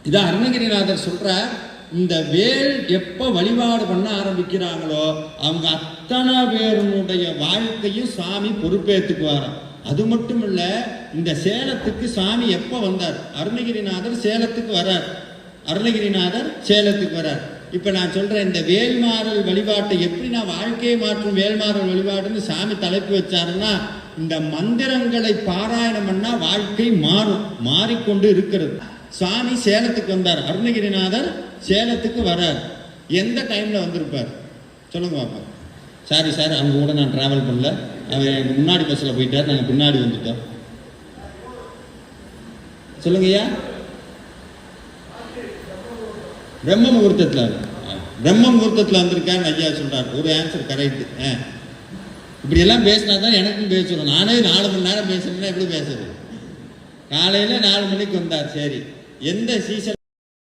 இதை அருணகிரிநாதர் சொல்றார். இந்த வேல் எப்ப வழிபாடு பண்ண ஆரம்பிக்கிறாங்களோ அவங்க அத்தனை பேருடைய வாழ்க்கையும் சாமி பொறுப்பேற்றுக்குவாராம். அது மட்டும் இல்ல, இந்த சேலத்துக்கு சாமி எப்ப வந்தார்? அருணகிரிநாதர் சேலத்துக்கு வரார். அருணகிரிநாதர் சேலத்துக்கு வரார். இப்ப நான் சொல்றேன், இந்த வேல்மாறல் வழிபாட்டை எப்படி நான் வாழ்க்கையை மாற்றும் வேல்மாறல் வழிபாடுன்னு சாமி தலைப்பு வச்சாருன்னா, இந்த மந்திரங்களை பாராயணம் பண்ணா வாழ்க்கை மாறும், மாறிக்கொண்டு இருக்கிறது. சாமி சேலத்துக்கு வந்தார், அருணகிரிநாதர் சேலத்துக்கு வரார். எந்த டைம்ல வந்திருப்பார் சொல்லுங்க பாப்பா. சாரி சார், அவங்க கூட நான் டிராவல் பண்ணல, அவர் எனக்கு முன்னாடி பஸ்ஸில் போயிட்டார், நாங்கள் பின்னாடி வந்துட்டோம். சொல்லுங்கய்யா. பிரம்ம முகூர்த்தத்தில், பிரம்ம முகூர்த்தத்தில் வந்திருக்காரு ஐயா சொல்றார். ஒரு ஆன்சர் கரெக்ட். இப்படி எல்லாம் பேசினா தான் எனக்கும் பேசணும். நானே 4 மணி நேரம் பேசுறேன்னா எப்படி பேசுறது? காலையில் 4 மணிக்கு வந்தார். சரி, எந்த சீசன்